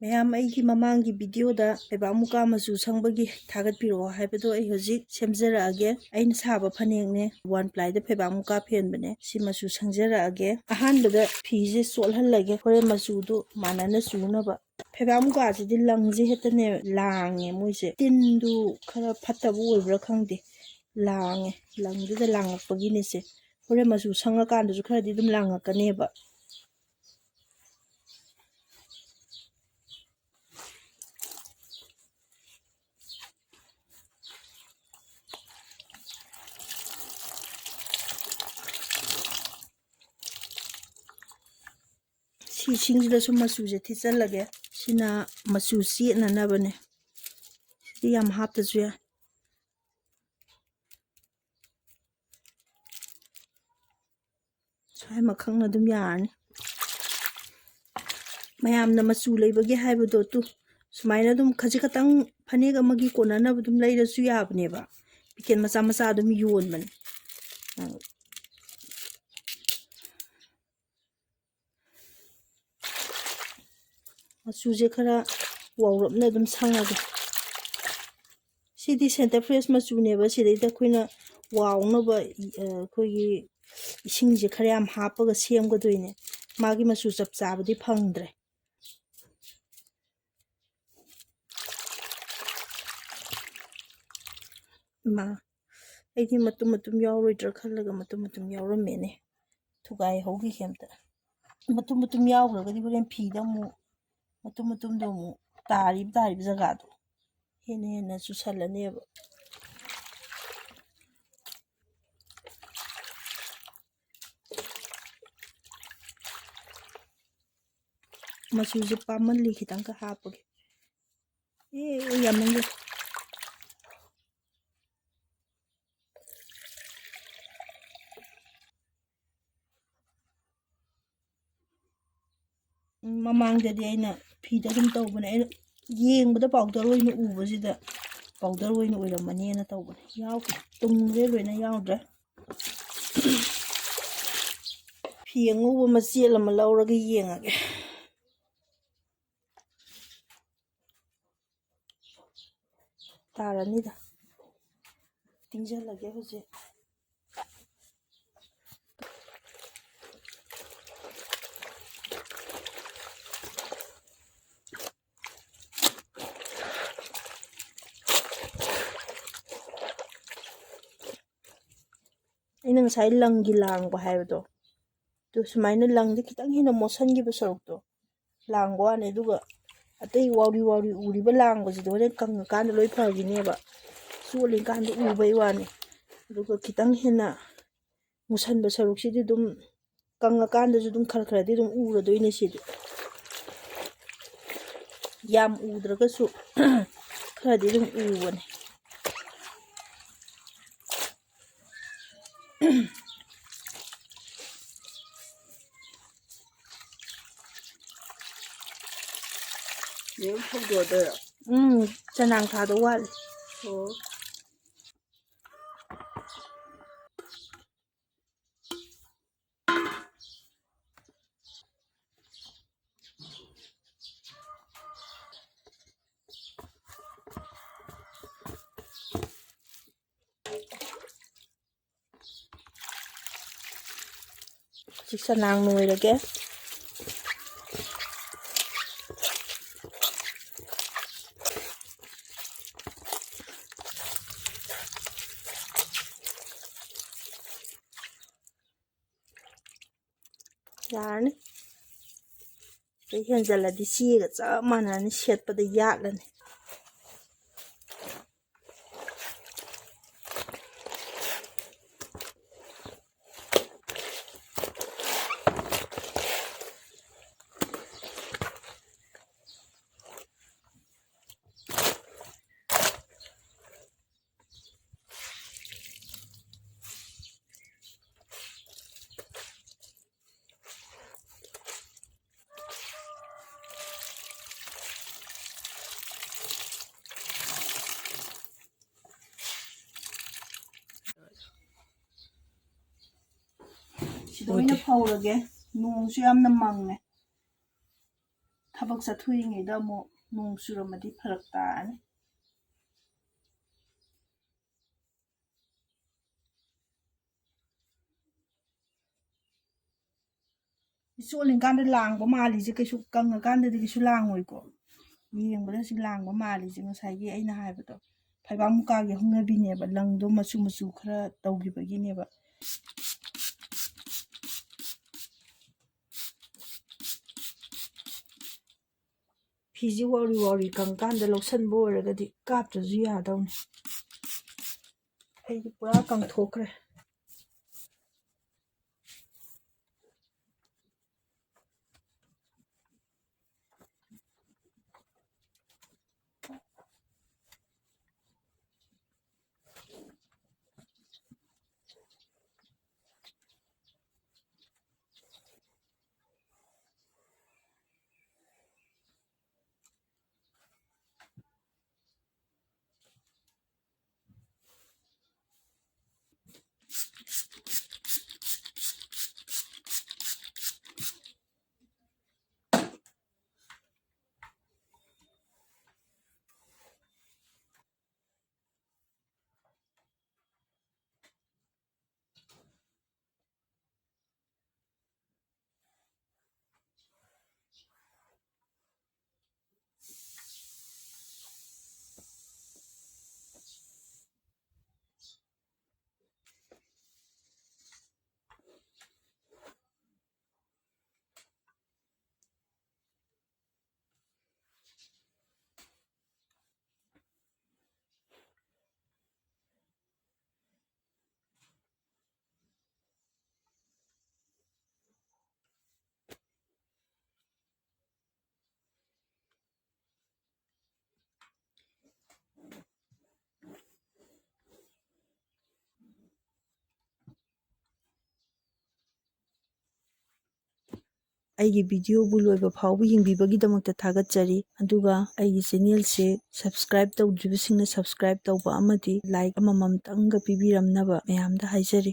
ꯃꯌꯥꯝ ꯑꯩꯒꯤ ꯃꯃꯥꯡꯒꯤ ꯚꯤꯗꯤꯑꯣꯗ ꯐꯩꯕꯥꯛ ꯃꯨꯀꯥ ꯃꯆꯨ ꯁꯪꯕꯒꯤ ꯊꯥꯒꯠꯄꯤꯔꯛꯑꯣ ꯍꯥꯏꯕꯗꯣ ꯑꯩ ꯍꯧꯖꯤꯛ ꯁꯦꯝꯖꯔꯛꯑꯒꯦ ꯑꯩꯅ ꯁꯥꯕ ꯐꯅꯦꯛꯅꯦ ꯋꯥꯟ ꯄ꯭ꯂꯥꯏꯗ ꯐꯩꯕꯥꯛ ꯃꯨꯀꯥ ꯐꯦꯟꯕꯅꯦ ꯁꯤ ꯃꯆꯨ ꯁꯪꯖꯔꯛꯑꯒꯦ ꯑꯍꯥꯟꯕꯗ ꯐꯤꯁꯦ ꯆꯣꯠꯍꯜꯂꯒꯦ ꯍꯣꯔꯦꯟ ꯃꯆꯨꯗꯣ ꯃꯥꯟꯅꯅ ꯆꯨꯅꯕ ꯐꯩꯕꯥꯛ ꯃꯨꯀꯥꯁꯤꯗꯤ ꯂꯪꯁꯦ ꯍꯦꯛꯇꯅꯦ ꯂꯥꯡꯉꯦ ꯃꯣꯏꯁꯦ ꯇꯤꯟꯗꯨ ꯈꯔ ꯐꯠꯇꯕ ꯑꯣꯏꯕ꯭ꯔꯥ ꯈꯪꯗꯦ ꯂꯥꯡꯉꯦ ꯂꯪꯗꯨꯗ ꯂꯥꯡꯉꯛꯄꯒꯤꯅꯦꯁꯦ ꯍꯣꯔꯦꯟ ꯃꯆꯨ ꯁꯪꯉꯀꯥꯟꯗꯁꯨ ꯈꯔꯗꯤ ꯑꯗꯨꯝ ꯂꯥꯡꯉꯛꯀꯅꯦꯕ ꯁꯤꯁꯤꯡꯁꯤꯗꯁꯨ ꯃꯆꯨꯁꯦ ꯊꯤꯠꯆꯜꯂꯒꯦ ꯁꯤꯅ ꯃꯆꯨ ꯆꯦꯠꯅꯅꯕꯅꯦ ꯁꯤꯗꯤ ꯌꯥꯝ ꯍꯥꯞꯇꯁꯨ ꯌꯥꯏ ꯁ꯭ꯋꯥꯏ ꯃꯈꯪꯅ ꯑꯗꯨꯝ ꯌꯥꯔꯅꯤ ꯃꯌꯥꯝꯅ ꯃꯆꯨ ꯂꯩꯕꯒꯤ ꯍꯥꯏꯕꯗꯣ ꯁꯨꯃꯥꯏꯅ ꯑꯗꯨꯝ ꯈꯖꯤꯛ ꯈꯛꯇꯪ ꯐꯅꯦꯛ ꯑꯃꯒꯤ ꯀꯣꯟꯅꯅꯕ ꯑꯗꯨꯝ ꯂꯩꯔꯁꯨ ꯌꯥꯕꯅꯦꯕ ꯄꯤꯀꯦꯠ ꯃꯆꯥ ꯃꯆꯥ ꯑꯗꯨꯝ ꯌꯣꯟꯕꯅꯦ ꯃꯆꯨꯁꯦ ꯈꯔ ꯋꯥꯎꯔꯞꯅ ꯑꯗꯨꯝ ꯁꯪꯉꯒꯦ ꯁꯤꯗꯤ ꯁꯦꯟꯇꯔ ꯐ꯭ꯔꯦꯁ ꯃꯆꯨꯅꯦꯕ ꯁꯤꯗꯩꯗ ꯑꯩꯈꯣꯏꯅ ꯋꯥꯎꯅꯕ ꯑꯩꯈꯣꯏꯒꯤ ꯏꯁꯤꯡꯁꯦ ꯈꯔ ꯌꯥꯝ ꯍꯥꯞꯄꯒ ꯁꯦꯝꯒꯗꯣꯏꯅꯦ ꯃꯥꯒꯤ ꯃꯆꯨ ꯆꯞ ꯆꯥꯕꯗꯤ ꯐꯪꯗ꯭ꯔꯦ ꯑꯩꯗꯤ ꯃꯇꯨꯝ ꯃꯇꯨꯝ ꯌꯥꯎꯔꯣꯏꯗ꯭ꯔꯥ ꯈꯜꯂꯒ ꯃꯇꯨꯝ ꯃꯇꯨꯝ ꯌꯥꯎꯔꯝꯃꯦꯅꯦ ꯊꯨꯒꯥꯏꯍꯧꯈꯤ ꯑꯝꯇ ꯃꯇꯨꯝ ꯃꯇꯨꯝ ꯌꯥꯎꯈ꯭ꯔꯒꯗꯤ ꯍꯣꯔꯦꯟ ꯐꯤꯗ ꯑꯃꯨꯛ ꯃꯇꯨꯝ ꯃꯇꯨꯝꯗꯣ ꯑꯃꯨꯛ ꯇꯥꯔꯤꯕ ꯖꯒꯥꯗꯣ ꯍꯦꯟꯅ ꯍꯦꯟꯅ ꯆꯨꯁꯜꯂꯅꯦꯕ ꯃꯆꯨꯁꯦ ꯄꯥꯝꯃꯜꯂꯤ ꯈꯤꯇꯪꯒ ꯍꯥꯞꯄꯒꯦ ꯌꯥꯝꯃꯟꯒꯦ ꯃꯃꯥꯡꯗꯗꯤ ꯑꯩꯅ ꯐꯤꯗ ꯑꯗꯨꯝ ꯇꯧꯕꯅꯦ ꯑꯩꯅ ꯌꯦꯡꯕꯗ ꯄꯥꯎꯗꯔ ꯑꯣꯏꯅ ꯎꯕꯁꯤꯗ ꯄꯥꯎꯗꯔ ꯑꯣꯏꯅ ꯑꯣꯏꯔꯝꯃꯅꯤꯅ ꯇꯧꯕꯅꯦ ꯌꯥꯎꯗ꯭ꯔꯦ ꯇꯨꯡꯁꯦ ꯂꯣꯏꯅ ꯌꯥꯎꯗ꯭ꯔꯦ ꯐꯤ ꯑꯉꯧꯕ ꯃꯆꯦꯠ ꯑꯃ ꯂꯧꯔꯒ ꯌꯦꯡꯉꯒꯦ ꯇꯥꯔꯅꯤꯗ ꯇꯤꯡꯁꯤꯜꯂꯒꯦ ꯍꯧꯖꯤꯛ ꯑꯩꯅ ꯉꯁꯥꯏ ꯂꯪꯒꯤ ꯂꯥꯡꯕ ꯍꯥꯏꯕꯗꯣ ꯑꯗꯨ ꯁꯨꯃꯥꯏꯅ ꯂꯪꯁꯦ ꯈꯤꯇꯪ ꯍꯦꯟꯅ ꯃꯣꯠꯁꯟꯈꯤꯕ ꯁꯔꯨꯛꯇꯣ ꯂꯥꯡꯕ ꯋꯥꯅꯤ ꯑꯗꯨꯒ ꯑꯇꯩ ꯋꯥꯎꯔꯤ ꯋꯥꯎꯔꯤ ꯎꯔꯤꯕ ꯂꯥꯡꯕꯁꯤꯗꯣ ꯍꯣꯔꯦꯟ ꯀꯪꯉꯀꯥꯟꯗ ꯂꯣꯏ ꯐꯈꯤꯅꯦꯕ ꯆꯣꯠꯂꯤꯀꯥꯟꯗ ꯎꯕꯩ ꯋꯥꯅꯤ ꯑꯗꯨꯒ ꯈꯤꯇꯪ ꯍꯦꯟꯅ ꯃꯨꯁꯟꯕ ꯁꯔꯨꯛꯁꯤꯗꯤ ꯑꯗꯨꯝ ꯀꯪꯉꯀꯥꯟꯗꯁꯨ ꯑꯗꯨꯝ ꯈꯔ ꯈꯔꯗꯤ ꯑꯗꯨꯝ ꯎꯔꯗꯣꯏꯅꯦ ꯁꯤꯗꯤ ꯌꯥꯝ ꯎꯗ꯭ꯔꯒꯁꯨ ꯈꯔꯗꯤ ꯑꯗꯨꯝ ꯎꯕꯅꯦ ꯆꯅꯥꯡ ꯊꯥꯗ ꯋꯥꯠꯂꯤ ꯍꯧꯖꯤꯛ ꯆꯅꯥꯡ ꯅꯣꯏꯔꯒꯦ ꯌꯥꯔꯅꯤ ꯑꯗꯩ ꯍꯦꯟꯖꯜꯂꯗꯤ ꯆꯦꯒ ꯆꯞ ꯃꯥꯟꯅꯅꯤ ꯁꯦꯠꯄꯗ ꯌꯥꯠꯂꯅꯤ ꯁꯤꯗ ꯑꯣꯏꯅ ꯐꯧꯔꯒꯦ ꯅꯣꯡꯁꯨ ꯌꯥꯝꯅ ꯃꯪꯉꯦ ꯊꯕꯛ ꯆꯠꯊꯣꯛꯏꯉꯩꯗ ꯑꯃꯨꯛ ꯅꯣꯡ ꯆꯨꯔꯝꯃꯗꯤ ꯐꯔꯛ ꯇꯥꯔꯅꯤ ꯆꯣꯠꯂꯤꯀꯥꯟꯗ ꯂꯥꯡꯕ ꯃꯥꯜꯂꯤꯁꯦ ꯀꯩꯁꯨ ꯀꯪꯉꯀꯥꯟꯗꯗꯤ ꯀꯩꯁꯨ ꯂꯥꯡꯉꯣꯏꯀꯣ ꯌꯦꯡꯕꯗ ꯁꯤ ꯂꯥꯡꯕ ꯃꯥꯜꯂꯤꯁꯦ ꯉꯁꯥꯏꯒꯤ ꯑꯩꯅ ꯍꯥꯏꯕꯗꯣ ꯐꯩꯕꯥꯛ ꯃꯨꯀꯥꯒꯤ ꯍꯧꯅꯕꯤꯅꯦꯕ ꯂꯪꯗꯣ ꯃꯆꯨ ꯃꯆꯨ ꯈꯔ ꯇꯧꯈꯤꯕꯒꯤꯅꯦꯕ ꯐꯤꯁꯤ ꯋꯥꯎꯔꯤ ꯋꯥꯎꯔꯤ ꯀꯪꯀꯥꯟꯗ ꯂꯧꯁꯟꯕ ꯑꯣꯏꯔꯒꯗꯤ ꯀꯥꯞꯇ꯭ꯔꯁꯨ ꯌꯥꯗꯧꯅꯤ ꯑꯩꯗꯤ ꯄꯨꯔꯥ ꯀꯪꯊꯣꯛꯈ꯭ꯔꯦ ꯑꯩꯒꯤ ꯚꯤꯗꯤꯑꯣꯕꯨ ꯂꯣꯏꯕ ꯐꯥꯎꯕ ꯌꯦꯡꯕꯤꯕꯒꯤꯗꯃꯛꯇ ꯊꯥꯒꯠꯆꯔꯤ ꯑꯗꯨꯒ ꯑꯩꯒꯤ ꯆꯦꯅꯦꯜꯁꯦ ꯁꯕꯁꯀ꯭ꯔꯥꯏꯕ ꯇꯧꯗ꯭ꯔꯤꯕꯁꯤꯡꯅ ꯁꯕꯁꯀ꯭ꯔꯥꯏꯕ ꯇꯧꯕ ꯑꯃꯗꯤ ꯂꯥꯏꯛ ꯑꯃꯃꯝꯇꯪꯒ ꯄꯤꯕꯤꯔꯝꯅꯕ ꯃꯌꯥꯝꯗ ꯍꯥꯏꯖꯔꯤ